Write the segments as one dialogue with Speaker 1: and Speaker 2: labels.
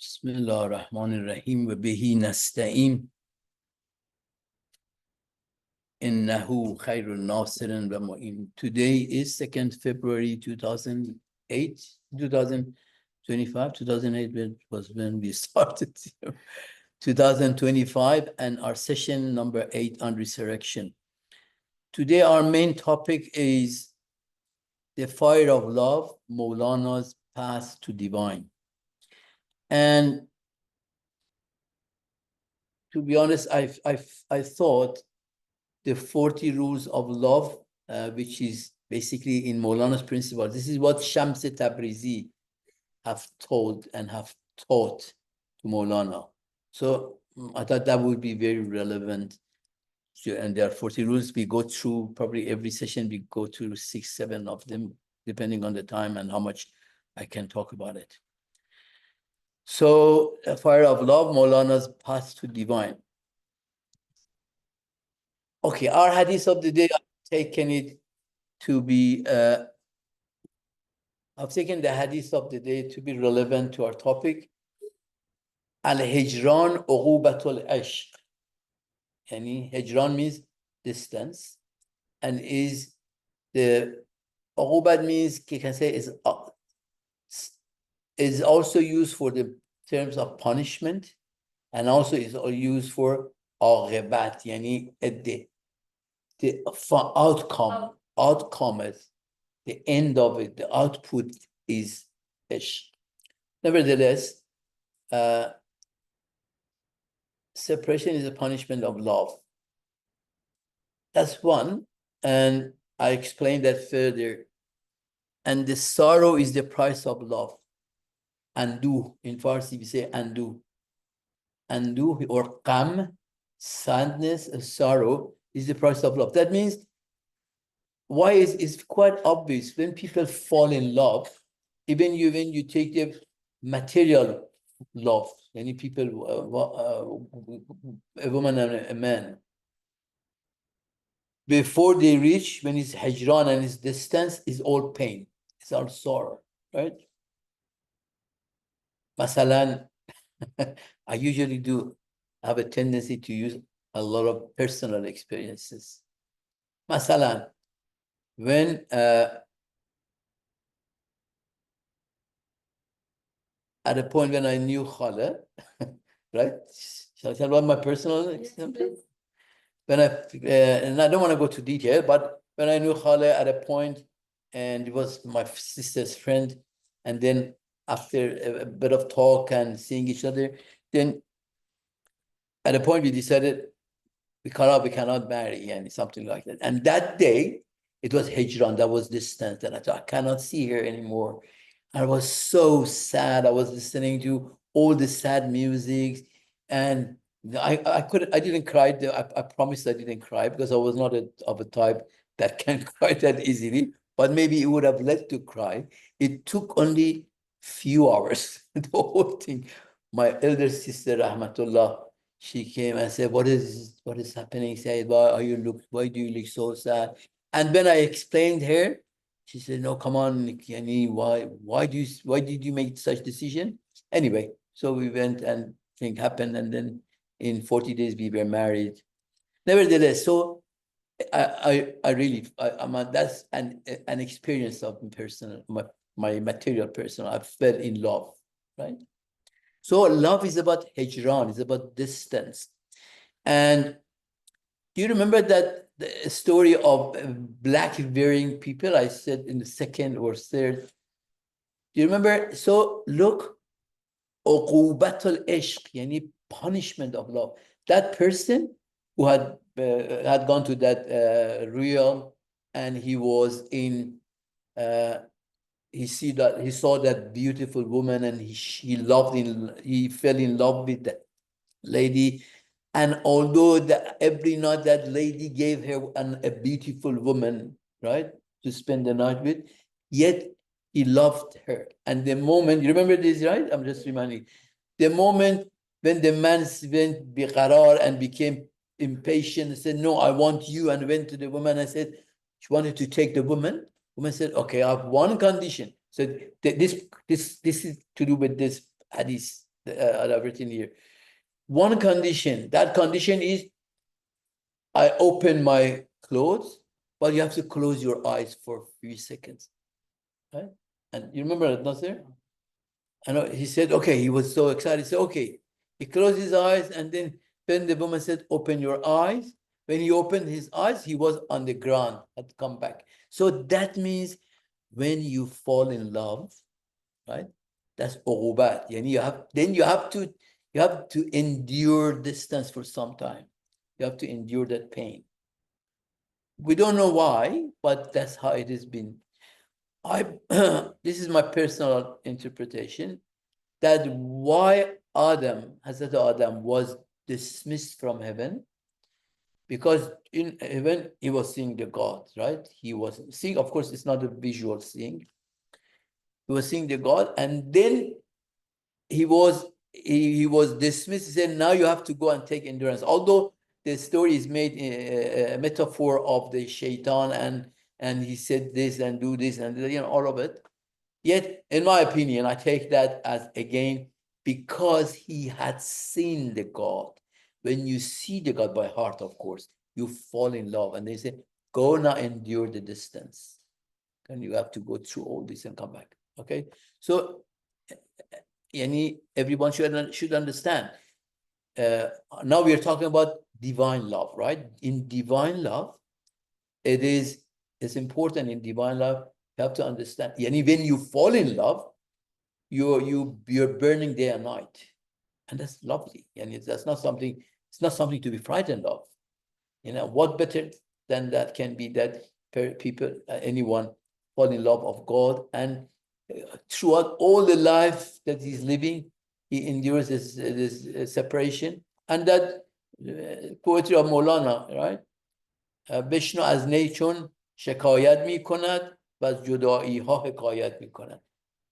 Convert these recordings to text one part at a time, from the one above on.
Speaker 1: بسم الله الرحمن الرحیم و بهی نستعین انه خیر الناصر و معین. Today is 2nd February 2008, 2025, 2008 was when we started. 2025, and our session number 8 on resurrection. Today our main topic is the fire of love, Maulana's path to divine. And to be honest, I thought the 40 rules of love, which is basically in Maulana's principle. This is what Shams Tabrizi have told and have taught to Maulana. So I thought that would be very relevant. And there are 40 rules. We go through, probably every session, we go through 6, 7 of them, depending on the time and how much I can talk about it. So, fire of love, Maulana's path to divine. Okay, our hadith of the day, I've taken it to be, I've taken the hadith of the day to be relevant to our topic. Al-Hijran uqubatul ishq. Yani, Hijran means distance, and is the uqubat means, you can say, is also used for the terms of punishment, and also is used for aqibat, yani the outcome is the end of it, the output is ishq. Nevertheless, separation is a punishment of love. That's one, and I explained that further. And the sorrow is the price of love. Andu, in Farsi we say andu. Andu or qam, sadness, sorrow is the price of love. That means, why is it's quite obvious when people fall in love, even when you take the material love, many people, a woman and a man, before they reach, when it's hijran and it's distance, is all pain, it's all sorrow, right? Masalan, I usually have a tendency to use a lot of personal experiences. Masalan, when at a point when I knew Khala, right? Shall I tell about my personal example? When and I don't want to go to detail, but when I knew Khala at a point, and it was my sister's friend, and then after a bit of talk and seeing each other, then at a point we decided we cannot marry, and something like that. And that day, it was hijran, that was distance, and I thought, I cannot see her anymore. I was so sad. I was listening to all the sad music, and I didn't cry. I promised I didn't cry, because I was not of a type that can cry that easily, but maybe it would have led to cry. It took only few hours, the whole thing. My elder sister, Rahmatullah, she came and said, what is happening? Said, why do you look so sad? And when I explained her, she said, no, come on, Nikki, why did you make such decision? Anyway, so we went, and thing happened, and then in 40 days we were married. Nevertheless, so that's an experience of personal, my material personal. I fell in love, right? So love is about hijran, it's about distance. And do you remember that the story of black wearing people? I said in the 2nd or 3rd. Do you remember? So look, uqubatul ishq, yani punishment of love. That person who had gone to that realm, and he was in he saw that beautiful woman, and he fell in love with that lady. And although every night that lady gave her a beautiful woman, right, to spend the night with, yet he loved her. And the moment, you remember this, right? I'm just reminding. The moment when the man went biqarar and became impatient and said, no, I want you, and went to the woman and said, she wanted to take the woman. Woman said, okay, I have one condition. So this is to do with this hadith. I've written here. One condition, that condition is I open my clothes, but you have to close your eyes for a few seconds, right? And you remember that, Nasir? I know he said, okay, he was so excited. He said, okay. He closed his eyes, and then the woman said, open your eyes. When he opened his eyes, he was on the ground, had come back. So that means when you fall in love, right? That's uqubat. Yani you have to endure distance for some time. You have to endure that pain. We don't know why, but that's how it has been. This is my personal interpretation, that why Hazrat Adam was dismissed from heaven, because in heaven he was seeing the God, right? He was seeing, of course, it's not a visual seeing. He was seeing the God, and then he was dismissed. He said, now you have to go and take endurance. Although the story is made a metaphor of the shaitan, and he said this and do this and all of it. Yet, in my opinion, I take that as, again, because he had seen the God. When you see the God by heart, of course, you fall in love. And they say, go now, endure the distance. And you have to go through all this and come back. Okay? So, everyone should understand. Now we are talking about divine love, right? In divine love, it's important in divine love. You have to understand. When you fall in love, you're burning day and night, and that's lovely. And it's not something to be frightened of. What better than that can be, that people, anyone, fall in love of God, and throughout all the life that he's living, he endures this separation. And that poetry of Maulana, right? بشنو از نی چون شکایت می کند و از جدایی ها حکایت می کند.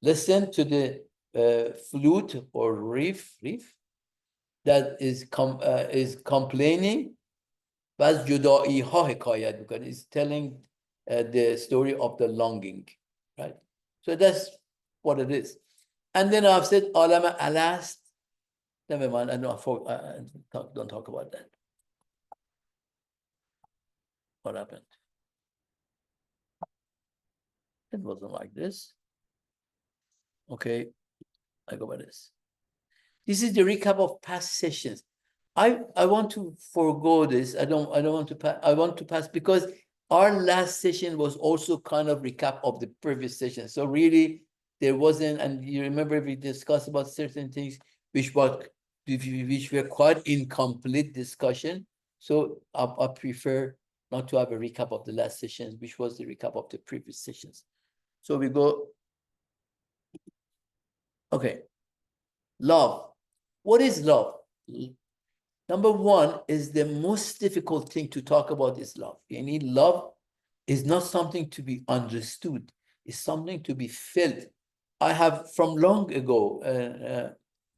Speaker 1: Listen to the flute or reef that is complaining و از جدایی ها حکایت می کند. It's telling the story of the longing, right? So that's what it is. And then I've said عالم الست. Never mind, I don't talk about that. What happened? It wasn't like this. Okay, I go by this. This is the recap of past sessions. I want to forego this. I don't want to pass. I want to pass because our last session was also kind of recap of the previous session. So really, there wasn't, and you remember we discussed about certain things which were quite incomplete discussion. So I prefer not to have a recap of the last sessions, which was the recap of the previous sessions. So we go. Okay. Love. What is love? Number one is the most difficult thing to talk about is love. Love is not something to be understood. It's something to be felt. I have, from long ago,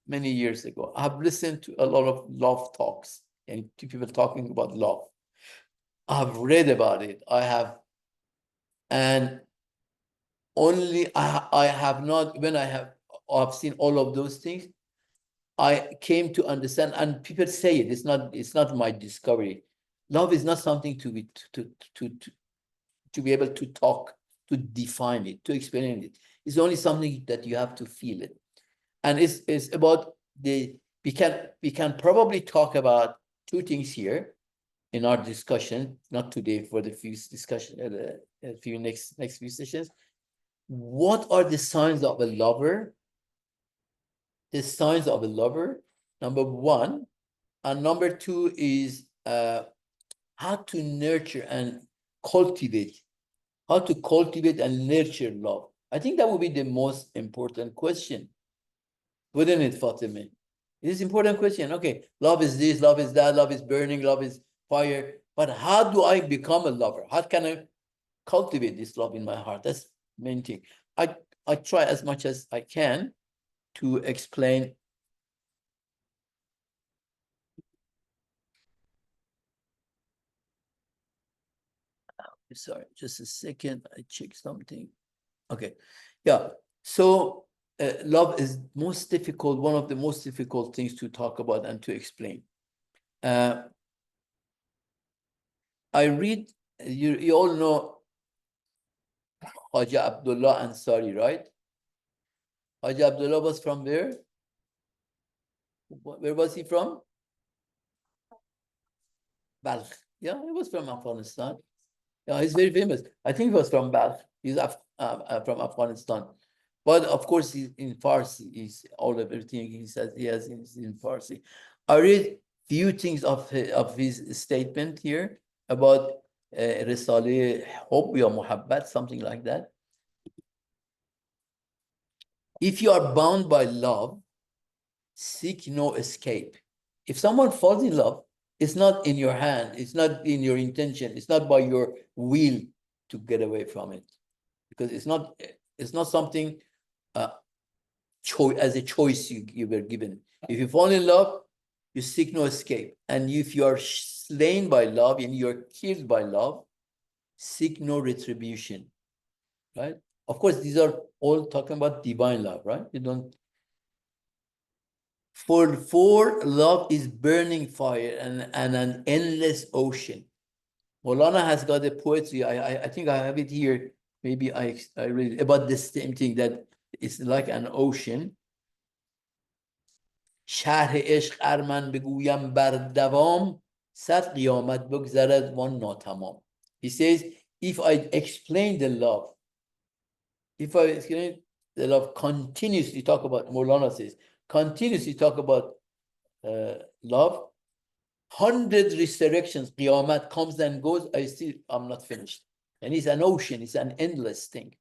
Speaker 1: many years ago, I have listened to a lot of love talks and to people talking about love. I've read about it. And only I have not, when I've seen all of those things, I came to understand, and people say it, it's not my discovery. Love is not something to be able to talk, to define it, to explain it. It's only something that you have to feel it. And it's about we can probably talk about two things here in our discussion, not today, for the few discussion, a few next few sessions. What are the signs of a lover? The signs of a lover, number one, and number two is how to nurture and cultivate, how to cultivate and nurture love. I think that would be the most important question, wouldn't it, Fatima? It is an important question. Okay, love is this, love is that, love is burning, love is fire. But how do I become a lover? How can I cultivate this love in my heart? That's the main thing. I try as much as I can to explain. Sorry, just a second. I check something. Okay. Yeah. So love is most difficult, one of the most difficult things to talk about and to explain. I read, you all know Haji Abdullah Ansari, right? Haji Abdullah was from where? Where was he from? Balkh. Yeah, he was from Afghanistan. Yeah, he's very famous. I think he was from Balkh. He's from Afghanistan. But of course, he's in Farsi. He's all of everything he says he has is in Farsi. I read few things of his statement here about Risale Hob or Muhabbat, something like that. If you are bound by love, seek no escape. If someone falls in love, it's not in your hand, it's not in your intention, it's not by your will to get away from it. Because it's not something as a choice you were given. If you fall in love, you seek no escape. And if you are slain by love and you're killed by love, seek no retribution. Right? Of course, these are all talking about divine love, right? You don't. For love is burning fire and an endless ocean. Molana has got a poetry. I think I have it here. Maybe I read about the same thing, that it's like an ocean. شرح عشق ار من بگویم بر دوام صد قیامت بگذرد وان ناتمام. He says, if I explain the love, if I explain the love continuously, talk about, Maulana says, continuously talk about love, 100 resurrections, Qiyamah comes and goes, I'm not finished. And it's an ocean, it's an endless thing.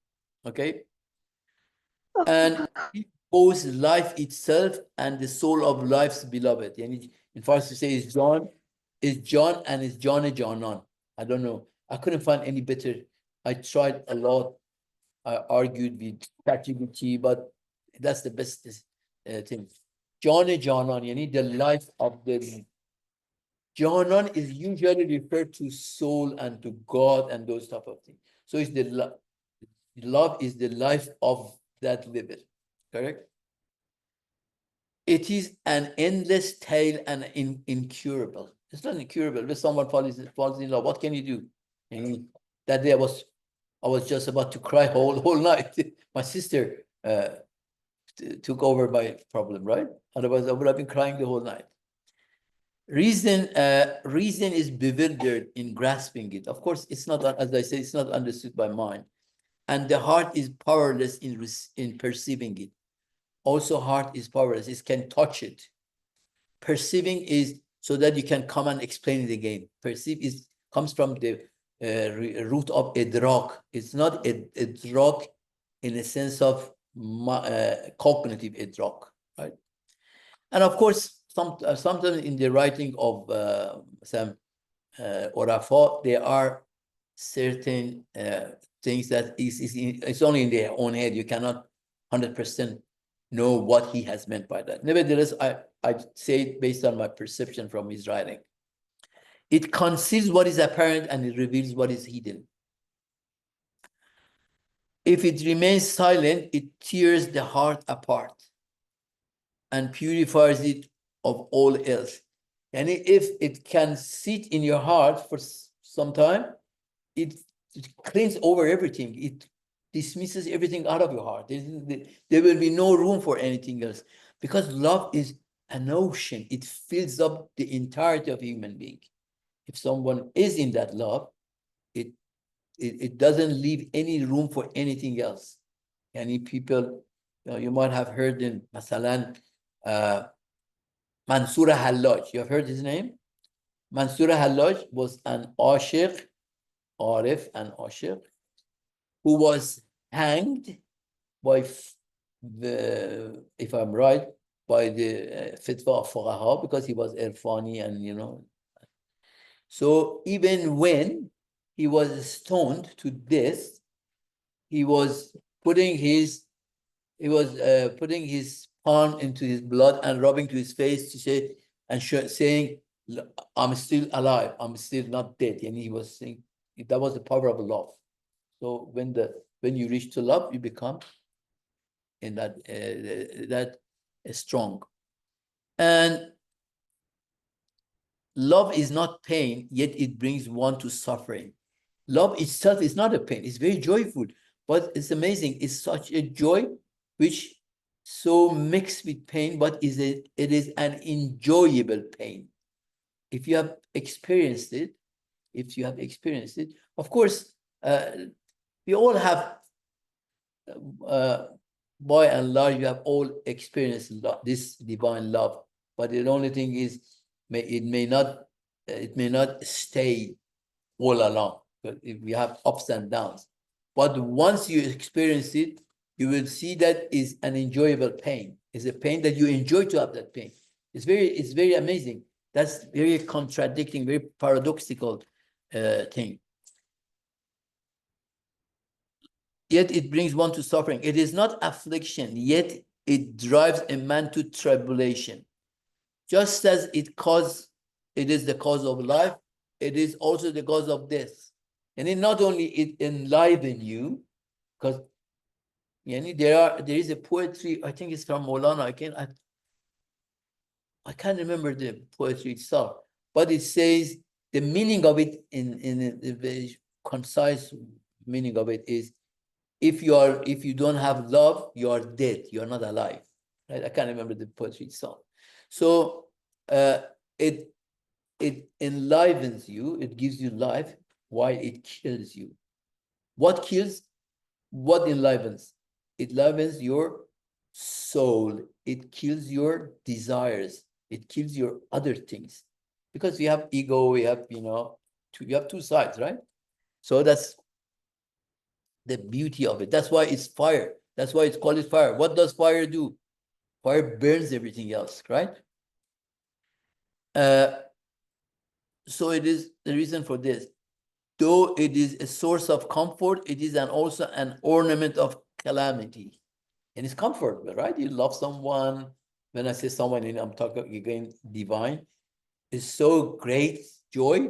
Speaker 1: Okay? And it both life itself and the soul of life's beloved. And in Farsi say is John and is John Janan. I don't know. I couldn't find any better. I tried a lot. I argued with ChatGPT, but that's the best thing. John Janan, the life of the Janan is usually referred to soul and to God and those type of things. So it's the love is the life of that liver. Correct? It is an endless tale and incurable. It's not incurable. When someone falls in love, what can you do? And that day I was just about to cry whole night. My sister took over my problem, right? Otherwise, I would have been crying the whole night. Reason is bewildered in grasping it. Of course, it's not, as I say, it's not understood by mind. And the heart is powerless in perceiving it. Also, heart is powerless. It can touch it. Perceiving is so that you can come and explain it again. Perceive comes from the root of idrak. It's not idrak in a sense of cognitive idrak, right? And of course, sometimes in the writing of some Orafa, there are certain things that it's only in their own head. You cannot 100% know what he has meant by that. Nevertheless, I say it based on my perception from his writing. It conceals what is apparent and it reveals what is hidden. If it remains silent, it tears the heart apart and purifies it of all else. And if it can sit in your heart for some time, it cleans over everything. It dismisses everything out of your heart. There will be no room for anything else, because love is an ocean. It fills up the entirety of a human being. If someone is in that love, it doesn't leave any room for anything else. Any people, you might have heard in Masalan, Mansur Hallaj. You have heard his name? Mansur Hallaj was an ashiq, Arif, an ashiq, who was hanged by if I'm right, by the fitwa of Fuqaha, because he was Irfani and. So even when he was stoned to death, he was putting his palm into his blood and rubbing to his face to say and saying, "I'm still alive. I'm still not dead." And he was saying that was the power of love. So when you reach to love, you become in that strong. And love is not pain, yet it brings one to suffering. Love itself is not a pain, it's very joyful, but it's amazing. It's such a joy which so mixed with pain, but it is an enjoyable pain. If you have experienced it, of course, we all have, by and large, you have all experienced this divine love. But the only thing is, it may not stay all along. But we have ups and downs. But once you experience it, you will see that is an enjoyable pain. It's a pain that you enjoy to have that pain. It's very amazing. That's very contradicting, very paradoxical thing. Yet it brings one to suffering. It is not affliction, yet it drives a man to tribulation. Just as it is the cause of life, it is also the cause of death. And it not only it enliven you, because there is a poetry, I think it's from Maulana, I can't remember the poetry itself, but it says the meaning of it in a very concise meaning of it is, if you don't have love, you are dead, you are not alive. Right? I can't remember the poetry itself. So it enlivens you, it gives you life, while it kills you. What kills? What enlivens? It enlivens your soul. It kills your desires. It kills your other things. Because we have ego, we have, you have two sides, right? So that's the beauty of it. That's why it's fire. That's why it's called fire. What does fire do? Fire burns everything else, right? So it is the reason for this. Though it is a source of comfort, it is also an ornament of calamity. And it's comfort, right? You love someone. When I say someone, I'm talking again divine. It's so great joy,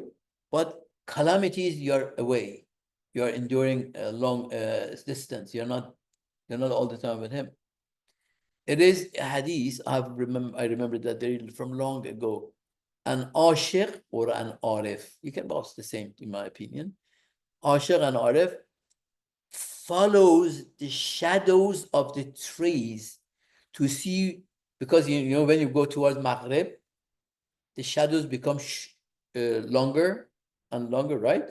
Speaker 1: but calamities, you're away. You're enduring a long distance. You're not all the time with him. It is a hadith. I remember that from long ago. An ashiq or an arif. You can both the same, in my opinion. Ashiq and arif follows the shadows of the trees to see, because when you go towards Maghrib, the shadows become longer and longer, right?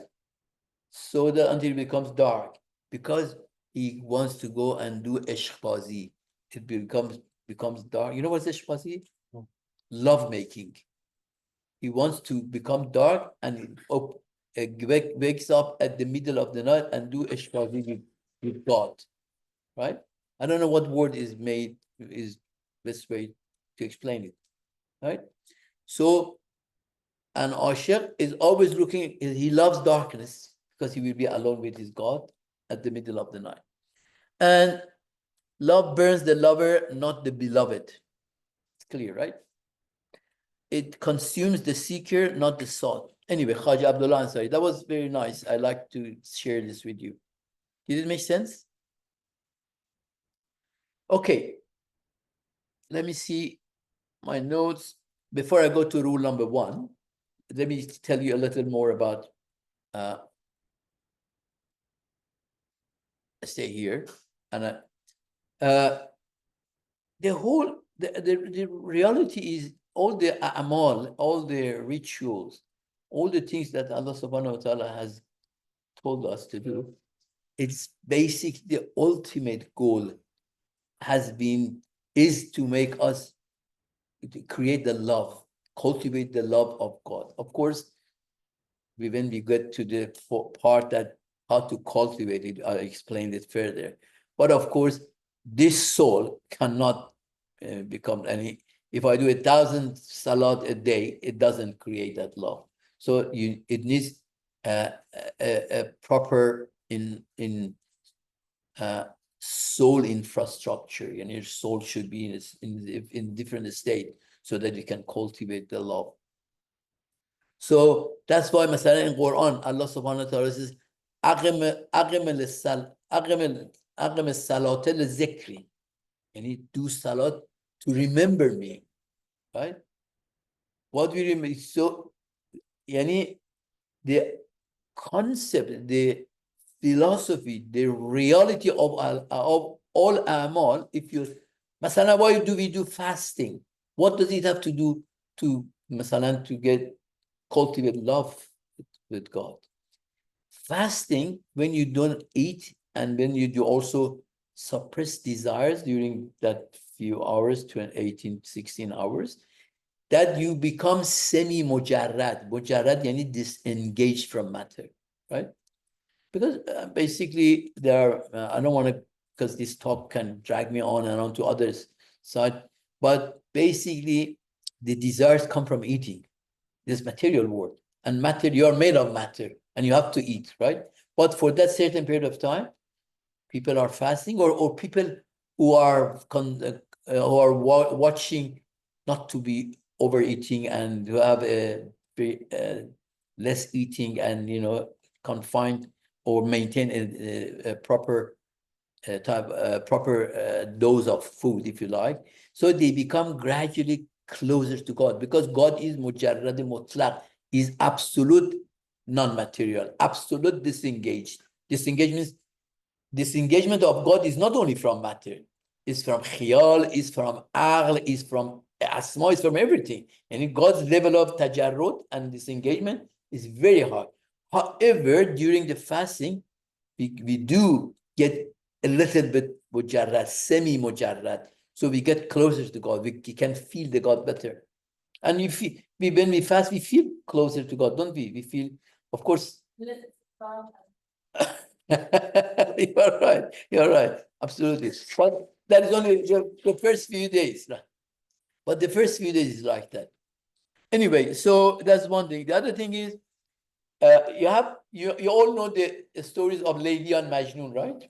Speaker 1: So that until it becomes dark, because he wants to go and do ishqbazi. It becomes dark. You know what's ishqbazi? Love making. He wants to become dark, and wakes up at the middle of the night and do ishqbazi with God, right? I don't know what word is best way to explain it, right? So an ashiq is always looking, he loves darkness because he will be alone with his God at the middle of the night. And love burns the lover, not the beloved. It's clear, right? It consumes the seeker, not the sought. Anyway, Khaja Abdullah Ansari, that was very nice. I like to share this with you. Did it make sense? Okay. Let me see my notes. Before I go to rule number 1, let me tell you a little more about, stay here. And the reality is, all the amal, all the rituals, all the things that Allah subhanahu wa ta'ala has told us to do, it's basic, the ultimate goal is to make us to create the love, cultivate the love of God. Of course, when we get to the part that how to cultivate it, I'll explain it further. But of course, this soul cannot become any. If I do 1,000 salat a day, it doesn't create that love. So it needs a proper soul infrastructure, and your soul should be in different state so that you can cultivate the love. So that's why, Masala, in Quran, Allah subhanahu wa ta'ala says, "Aqim as-salata li-zikri." Yani do salat to remember me, right? What we remember. So, yani the concept, the philosophy, the reality of all amal, if you, masala, why do we do fasting? What does it have to do to, masala, to get, cultivate love with God? Fasting, when you don't eat and when you do also suppress desires during that few hours, 18, 16 hours, that you become semi-mujarrad. Mujarrad yani disengaged from matter, right? Because basically there are, I don't want to, because this talk can drag me on and on to others' side, but basically the desires come from eating, this material world. And matter, you're made of matter and you have to eat, right? But for that certain period of time, people are fasting, or people who are watching not to be overeating and who have a very less eating and confined or maintain a proper proper dose of food, if you like. So they become gradually closer to God, because God is mujarrad mutlaq, is absolute non-material, absolute disengaged. Disengaged means disengagement of God is not only from matter, it's from khiyal, it's from aql, it's from asma, it's from everything. And God's level of tajarrud and disengagement is very high. However, during the fasting, we do get a little bit mujarrad, semi-mujarrad. So we get closer to God. We can feel the God better. And when we fast, we feel closer to God, don't we? We feel, of course. You're right. You're right. Absolutely. But that is only the first few days. But the first few days is like that. Anyway, so that's one thing. The other thing is, you all know the stories of Lady and Majnun, right?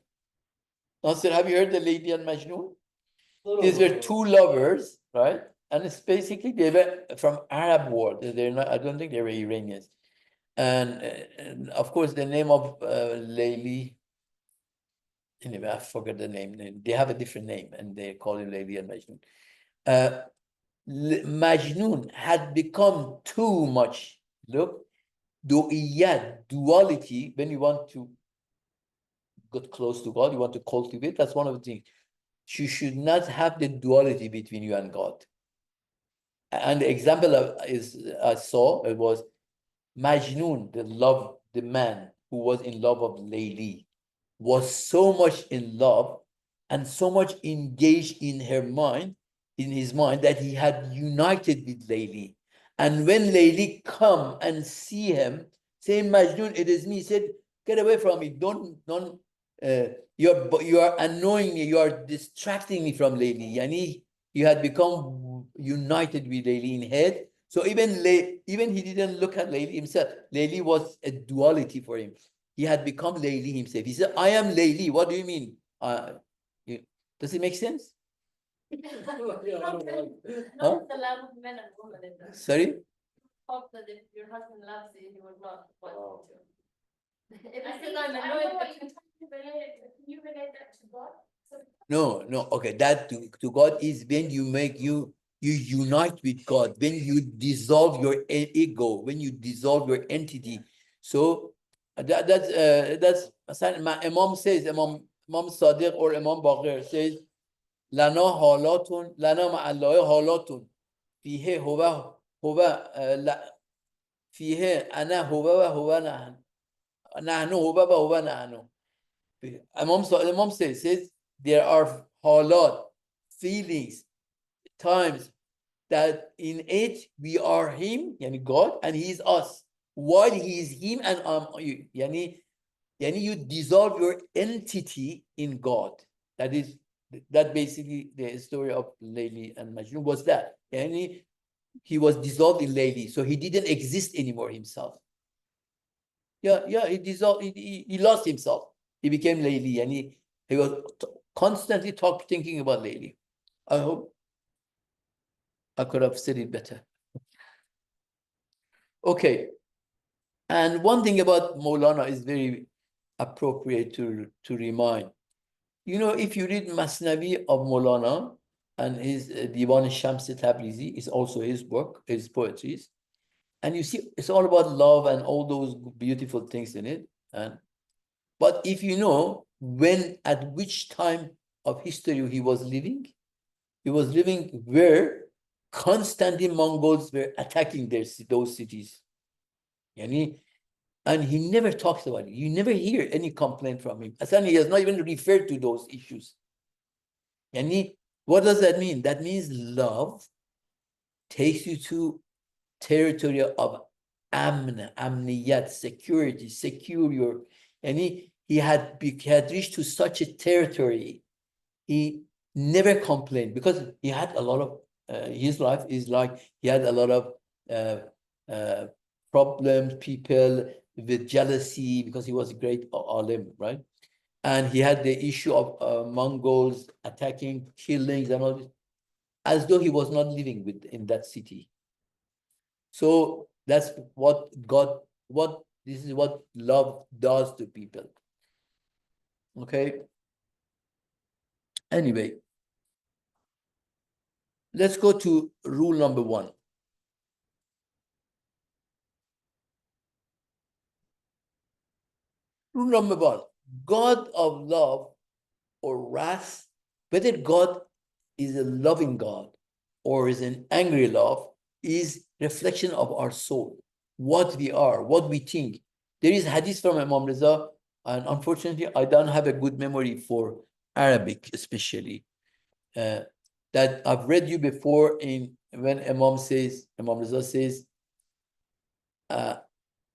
Speaker 1: Nasir, have you heard the Lady and Majnun? These were two lovers, right? And it's basically they were from Arab world. They're not. I don't think they were Iranians. And of course, the name of Layli. Anyway, I forgot the name. They have a different name, and they call him Layli and Majnun. Uh, Majnun had become too much. Look, duality. When you want to get close to God, you want to cultivate. That's one of the things. You should not have the duality between you and God. And the example I saw, it was Majnun, the man who was in love of Layli, was so much in love and so much engaged in his mind, that he had united with Layli. And when Layli come and see him, say, Majnun, it is me, he said, get away from me. Don't, you are annoying me. You are distracting me from Layli. Yani, you had become united with Layli in head. So even he didn't look at Layli himself. Layli was a duality for him. He had become Layli himself. He said, I am Layli. What do you mean? Does it make sense? Huh? Sorry? Hope that if your husband loves you, he would not want you to. If I said I'm annoyed, can you relate that to God? No, no. Okay, that to God is when you unite with God, when you dissolve your ego, when you dissolve your entity. So that's Imam says, Imam Sadiq or Imam Baqir says, لنا حالات لنا مع الله حالات فيه هو فيه أنا هو وهو نحن هو وهو نحن. Imam says there are halat, feelings, times that in it we are him, yani God, and he is us. While he is him and you, yani you dissolve your entity in God. That basically the story of Layli and Majnun was that. Yani he was dissolved in Layli, so he didn't exist anymore himself. Yeah, he dissolved. He lost himself. He became Layli, and he was constantly thinking about Layli. I hope I could have said it better. Okay. And one thing about Maulana is very appropriate to remind. You know, if you read Masnavi of Maulana and his Rumi and Shams Tabrizi is also his book, his poetries, and you see it's all about love and all those beautiful things in it. And but if you know when at which time of history he was living where constantly Mongols were attacking those cities. And he never talks about it. You never hear any complaint from him. Aslan, he has not even referred to those issues. And what does that mean? That means love takes you to territory of amniyat, security, secure your. And he had reached to such a territory. He never complained because he had a lot of his life is like he had a lot of uh, problems, people with jealousy because he was a great alim, right? And he had the issue of Mongols attacking, killings, and all this, as though he was not living in that city. So that's what this is what love does to people. Okay. Anyway, let's go to rule number 1. Rule number 1, God of love or wrath, whether God is a loving God or is an angry love, is reflection of our soul, what we are, what we think. There is hadith from Imam Reza, and unfortunately, I don't have a good memory for Arabic, especially. That I've read you before in when Imam Reza says,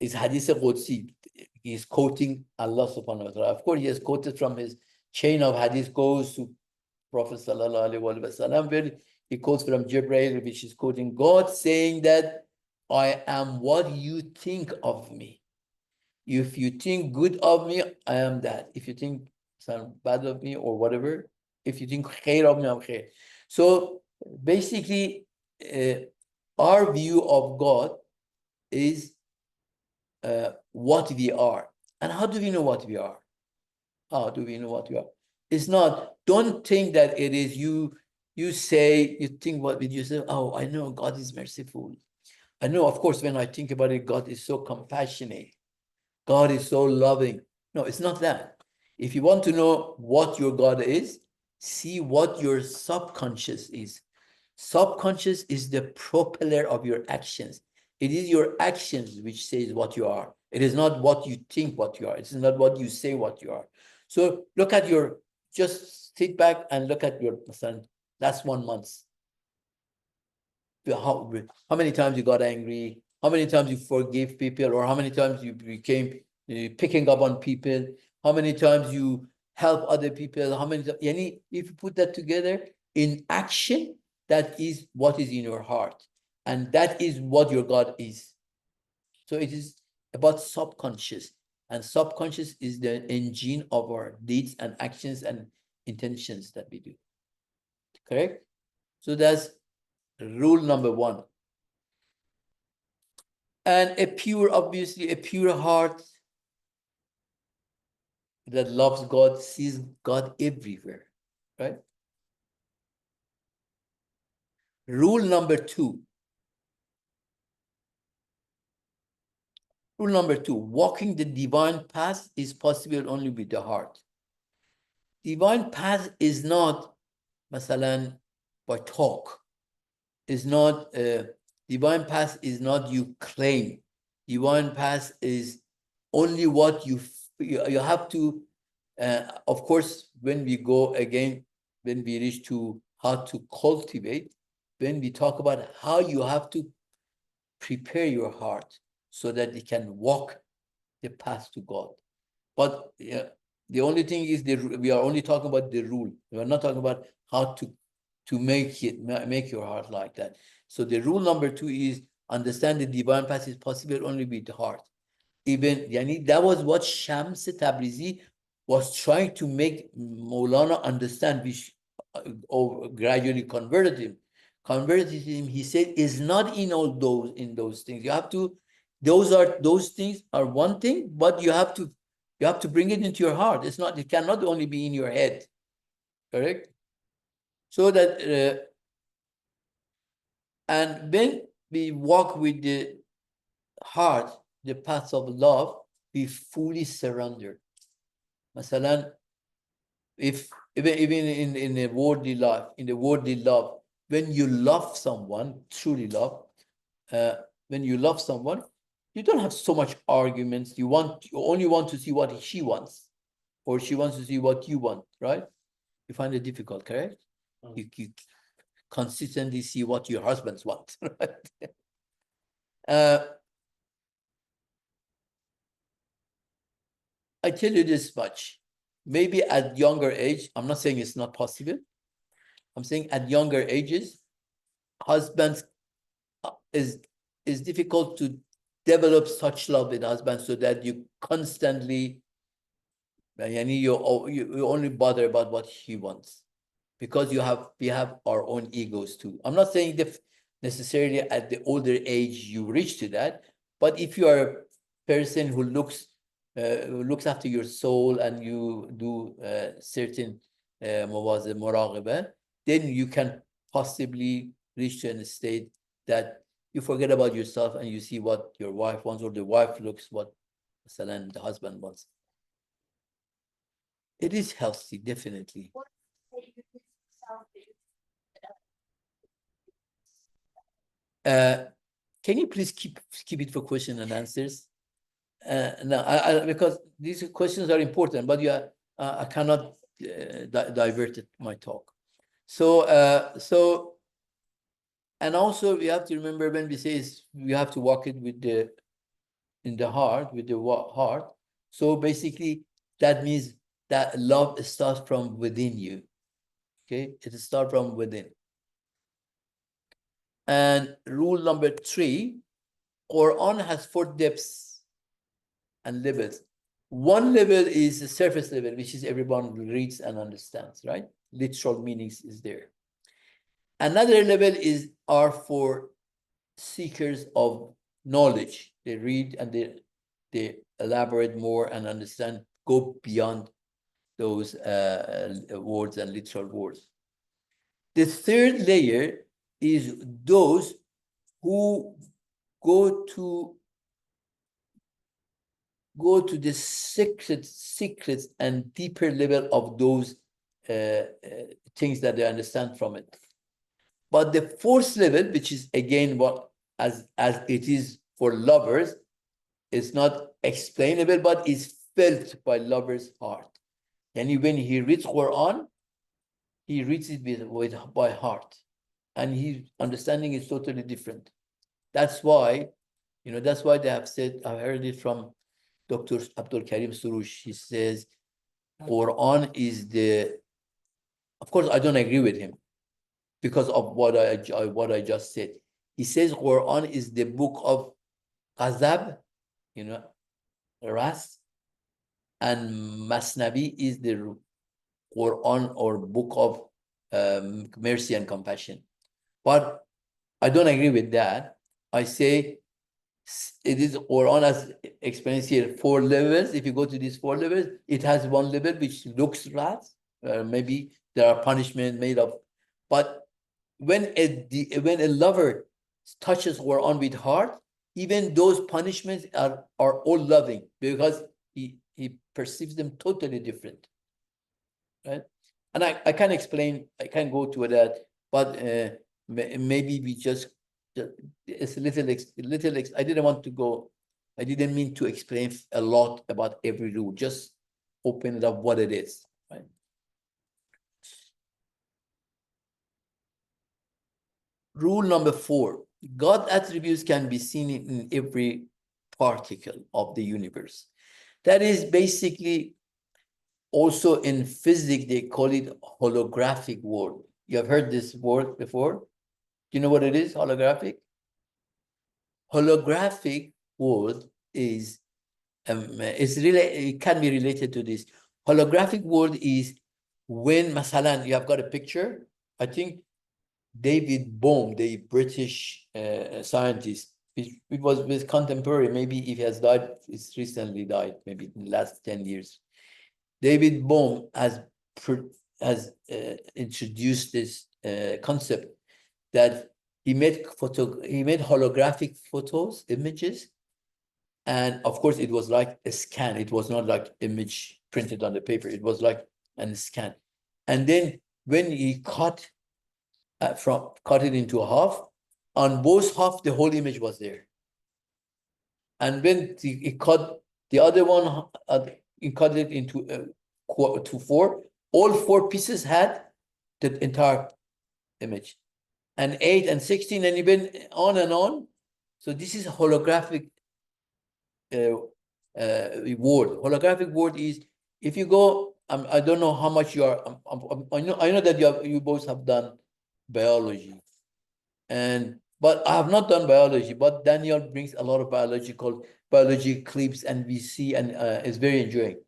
Speaker 1: is hadith Qudsi. He's quoting Allah subhanahu wa ta'ala. Of course, he has quoted from his chain of hadith goes to Prophet sallallahu alaihi wasallam, where he quotes from Jibreel, which is quoting God, saying that I am what you think of me. If you think good of me, I am that. If you think some bad of me or whatever, if you think khair of me, I'm khair. So basically, our view of God is what we are. And how do we know what we are? How do we know what we are? It's not, don't think that it is you say, you think what you say, oh, I know God is merciful. I know, of course, when I think about it, God is so compassionate. God is so loving. No, it's not that. If you want to know what your God is, see what your subconscious is. Subconscious is the propeller of your actions. It is your actions which says what you are. It is not what you think what you are. It is not what you say what you are. So look at just sit back and look at your last 1 month. How many times you got angry, how many times you forgave people, or how many times you became picking up on people, how many times you help other people, how many times, if you put that together in action, that is what is in your heart. And that is what your God is. So it is about subconscious. And subconscious is the engine of our deeds and actions and intentions that we do. Correct? So that's rule number 1. And obviously, a pure heart that loves God sees God everywhere, right? Rule number 2. Rule number 2, walking the divine path is possible only with the heart. Divine path is not, masalan, by talk. Is not, divine path is not you claim. Divine path is only what you have to, of course, when we go again, when we reach to how to cultivate, when we talk about how you have to prepare your heart so that it can walk the path to God. But the only thing is we are only talking about the rule. We are not talking about how to make your heart like that. So the rule number 2 is understand the divine path is possible only with the heart. Even that was what Shams Tabrizi was trying to make Maulana understand, which gradually converted him. He said, is not in all those things. You have to, those things are one thing, but you have to bring it into your heart. It cannot only be in your head. correct? So that, and when we walk with the heart, the path of love, we fully surrender. Masalan, if even in the worldly life, in the worldly love, when you love someone, truly love, when you love someone, you don't have so much arguments. You only want to see what she wants, or she wants to see what you want, right? You find it difficult, correct? You consistently see what your husbands want, right? I tell you this much. Maybe at younger age, I'm not saying it's not possible. I'm saying at younger ages, husbands is difficult to develop such love with husbands so that you constantly, you only bother about what he wants, because we have our own egos too. I'm not saying that necessarily at the older age you reach to that, but if you are a person who looks after your soul and you do certain مراقبة, then you can possibly reach to a state that you forget about yourself and you see what your wife wants, or the wife looks what the husband wants. It is healthy, definitely. Can you please keep it for question and answers? No, because these questions are important, but I cannot divert my talk. So, and also we have to remember when we say we have to walk it with in the heart, with the heart. So basically, that means that love starts from within you. Okay, it starts from within. And rule number 3, Quran has 4 depths and levels. One level is the surface level, which is everyone reads and understands, right? Literal meanings is there. Another level are for seekers of knowledge. They read and they elaborate more and understand, go beyond those words and literal words. The third layer is those who go to the secrets and deeper level of those things that they understand from it. But the fourth level, which is again what as it is for lovers, is not explainable, but is felt by lovers' heart. And when he reads Quran, he reads it by heart, and his understanding is totally different. That's why, that's why they have said, I heard it from Dr. Abdul Karim Surush. He says, Quran is of course, I don't agree with him because of what I just said. He says Quran is the book of Ghazab, wrath, and Masnavi is the Quran or book of mercy and compassion. But I don't agree with that. I say it is Quran as experienced here 4 levels. If you go to these 4 levels, it has one level which looks wrath. Maybe there are punishments made of, but when a lover touches Quran with heart, even those punishments are all loving, because he perceives them totally different, right? And I can explain, I can go to that, but maybe we just it's a little I didn't want to go, I didn't mean to explain a lot about every rule, just open it up what it is, right? Rule number 4, God attributes can be seen in every particle of the universe. That is basically, also in physics, they call it holographic world. You have heard this word before? Do you know what it is, holographic? Holographic world is, it can be related to this. Holographic world is when, masalan, you have got a picture. I think David Bohm, the British scientist, it was with contemporary, maybe if he has died, it's recently died, maybe in the last 10 years. David Bohm has has introduced this concept that he made holographic photos, images, and of course it was like a scan. It was not like image printed on the paper. It was like a scan. And then when he cut it into half, on both half the whole image was there. And when he cut the other one, he cut it into to four. All four pieces had the entire image, and 8 and 16, and even on and on. So this is holographic word. Holographic word is, if you go, I don't know how much you are. I know that you both have done biology, but I have not done biology. But Daniel brings a lot of biology clips, and we see, and is very enjoying.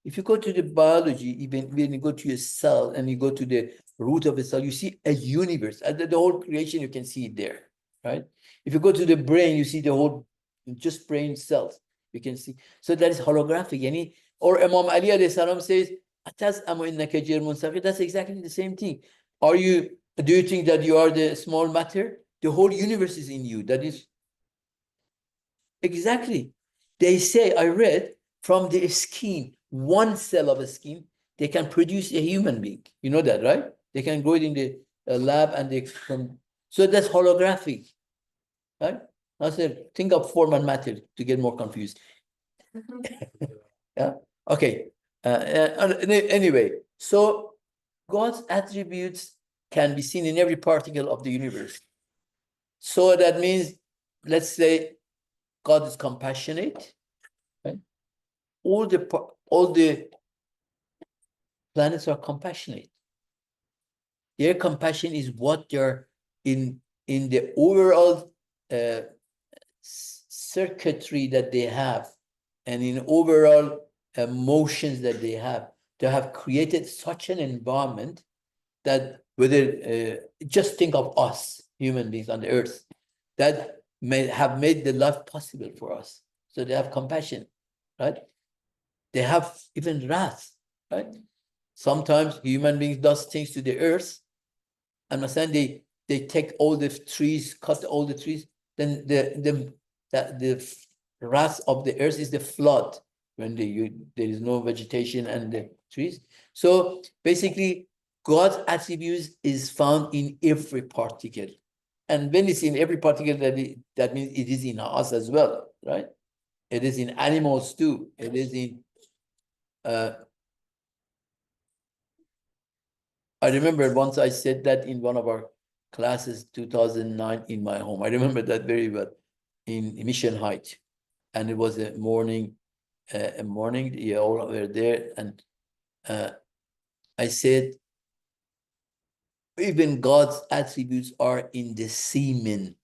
Speaker 1: If you go to the biology, even when you go to a cell and you go to the root of a cell, you see a universe. The whole creation, you can see it there, right? If you go to the brain, you see the whole, just brain cells. You can see. So that is holographic. Or Imam Ali alayhi salam says, that's exactly the same thing. Do you think that you are the small matter? The whole universe is in you. That is exactly. They say, I read, from the skin, one cell of a skin, they can produce a human being. You know that, right? They can grow it in the lab, and so that's holographic, right? I said, think of form and matter to get more confused. Yeah. Okay. Anyway, so God's attributes can be seen in every particle of the universe. So that means, let's say, God is compassionate, right? All the planets are compassionate. Their compassion is what they're in the overall circuitry that they have, and in overall motions that they have created such an environment that just think of us human beings on the earth that have made the life possible for us. So they have compassion, right? They have even wrath, right? Sometimes human beings does things to the earth, and they take all the trees, cut all the trees. Then the wrath of the earth is the flood, when there is no vegetation and the trees. So basically, God's attributes is found in every particle, and when it's in every particle, that means it is in us as well, right? It is in animals too. It is in. I remember once I said that in one of our classes, 2009, in my home. I remember that very well, in Mission Heights, and it was a morning. Yeah, all were there, and I said, even God's attributes are in the semen,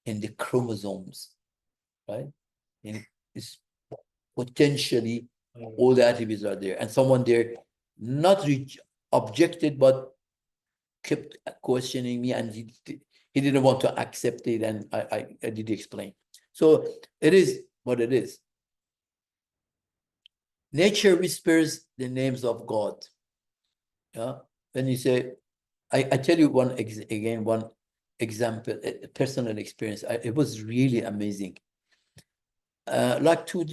Speaker 1: in the chromosomes, right? It's potentially all the attributes are there, and someone there not objected, but kept questioning me, and he didn't want to accept it, and I did explain. So it is what it is. Nature whispers the names of God. Yeah. When you say, I tell you one example, a personal experience. It was really amazing. Like 3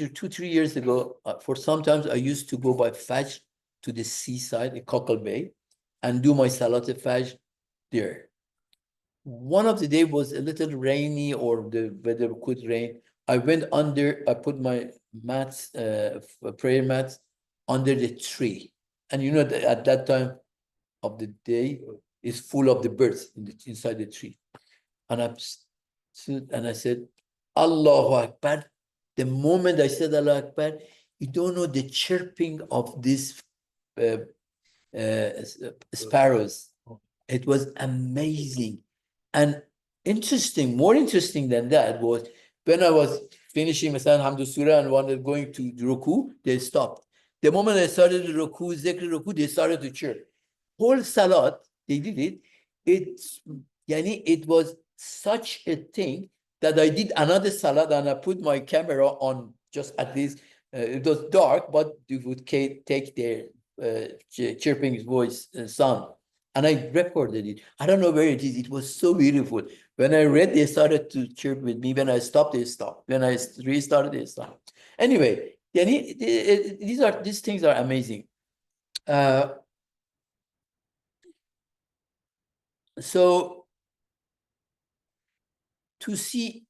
Speaker 1: years ago, for sometimes I used to go by Fajr to the seaside in Cockle Bay and do my Salat al-Fajr there. One of the day was a little rainy, or the weather could rain. I put my mats, prayer mats, under the tree. And you know that at that time of the day is full of the birds inside the tree. And I stood and I said, Allahu Akbar. The moment I said Allahu Akbar, you don't know the chirping of these sparrows. It was amazing. And more interesting than that was when I was finishing Masal Hamdu Surah and wanted going to Ruku, they stopped. The moment I started the Ruku, Zikr Ruku, they started to chirp. Whole Salat, they did it. It was such a thing that I did another Salat, and I put my camera on, just at least, it was dark, but you would take their chirping his voice sound. And I recorded it. I don't know where it is. It was so beautiful. When I read, they started to chirp with me. When I stopped, they stopped. When I restarted, they stopped. Anyway, these things are amazing. So to see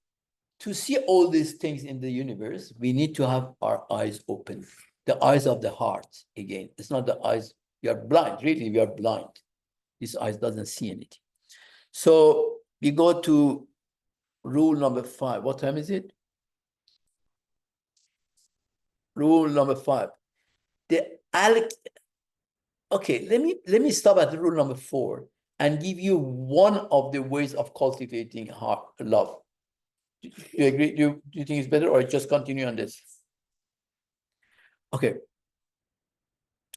Speaker 1: all these things in the universe, we need to have our eyes open, the eyes of the heart. Again, it's not the eyes. You are blind. Really, you are blind. This eyes doesn't see anything. So we go to rule number 5. What time is it? Rule number 5. Okay, let me stop at rule number 4 and give you one of the ways of cultivating love. Do you agree? Do you think it's better, or just continue on this? Okay.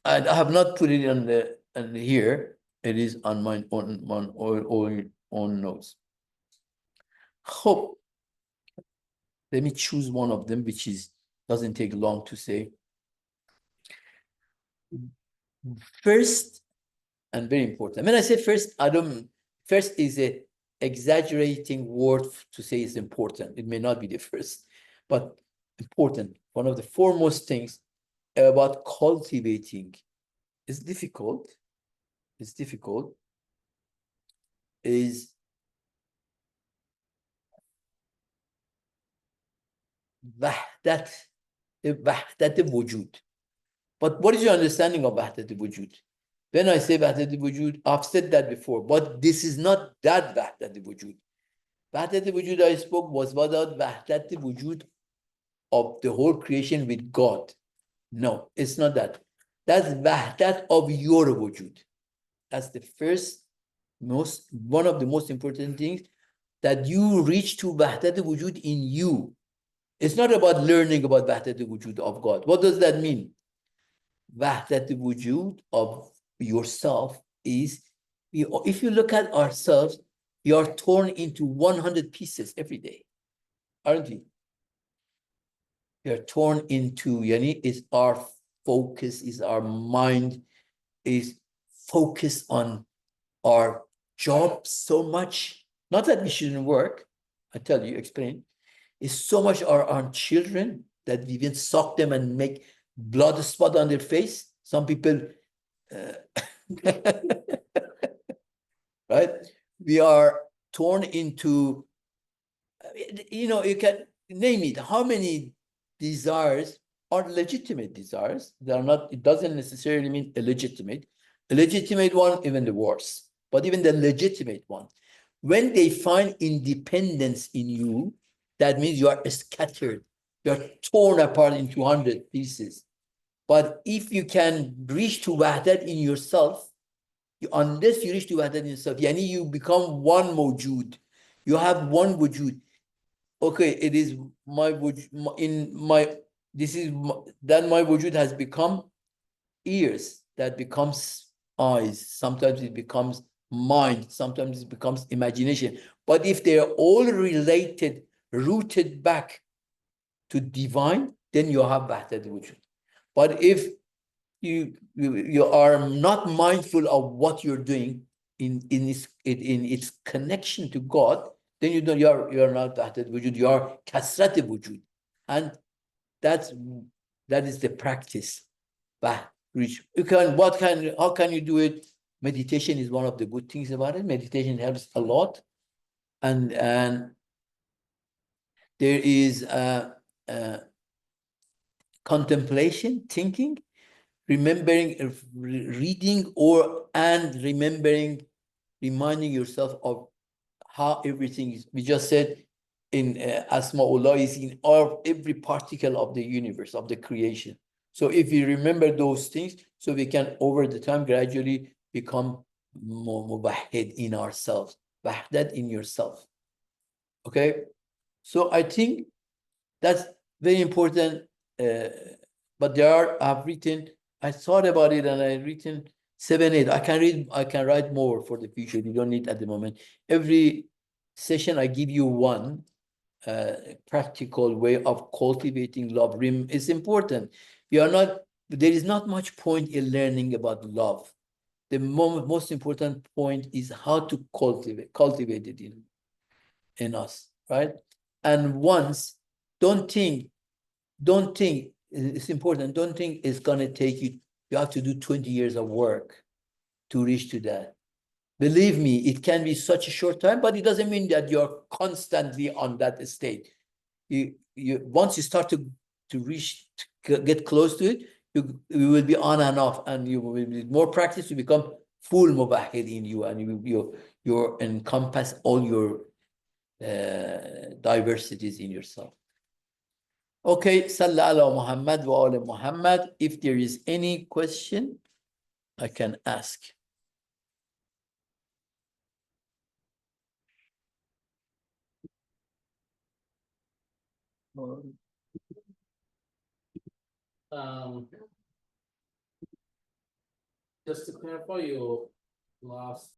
Speaker 1: I have not put it on here. It is on my own notes. Hope. Let me choose one of them, which doesn't take long to say. First, and very important. When I say first, first is a exaggerating word to say it's important. It may not be the first, but important. One of the foremost things about cultivating is difficult. It's difficult. Is وحدت وجود. But what is your understanding of وحدت وجود? When I say وحدت وجود, I've said that before, but this is not that وحدت وجود. وحدت وجود I spoke was about وحدت وجود of the whole creation with God. No, it's not that. That's وحدت of your وجود. That's the one of the most important things, that you reach to وحدت وجود in you. It's not about learning about وحدت وجود of God. What does that mean? وحدت وجود of yourself is, if you look at ourselves, we are torn into 100 pieces every day, aren't we? We are torn into, yani, is our focus, is our mind, is focused on our job so much. Not that we shouldn't work, I tell you, explain. It's so much our children that we even sock them and make blood spot on their face. Some people, right? We are torn into, you can name it. How many desires are legitimate desires? They are not, it doesn't necessarily mean illegitimate. A legitimate one, even the worst. But even the legitimate one, when they find independence in you, that means you are scattered. You are torn apart into 100 pieces. But if you can reach to wahdat in yourself, unless you reach to wahdat in yourself, yani you become one mawjood. You have one wujud. Okay, it is my wujud, then my wujud has become ears, that becomes eyes. Sometimes it becomes mind. Sometimes it becomes imagination. But if they are all related, rooted back to divine, then you have wahdat wujud. But if you are not mindful of what you're doing in its connection to God, then you're not wahdat wujud. You are kasrat wujud, and that is the practice. How can you do it? Meditation is one of the good things about it. Meditation helps a lot, and there is contemplation, thinking, remembering, reading, and reminding yourself of how everything is. We just said in Asma'ullah is in every particle of the universe, of the creation. So if we remember those things, so we can over the time gradually become more mubahid in ourselves, wahdat in yourself. Okay, so I think that's very important. But I thought about it and I've written 7, 8. I can write more for the future. You don't need at the moment. Every session I give you one practical way of cultivating love. It's important. We are not there is not much point in learning about love. The most important point is how to cultivate it in us, right? And once, don't think, it's important, don't think it's going to take you, you have to do 20 years of work to reach to that. Believe me, it can be such a short time, but it doesn't mean that you're constantly on that state. You once you start to reach, to get close to it, you will be on and off, and you will, with more practice, you become full mubahid in you, and you encompass all your diversities in yourself. Okay, Sallallahu ala Muhammad wa ala Muhammad. If there is any question, I can ask.
Speaker 2: Um, just to clarify your last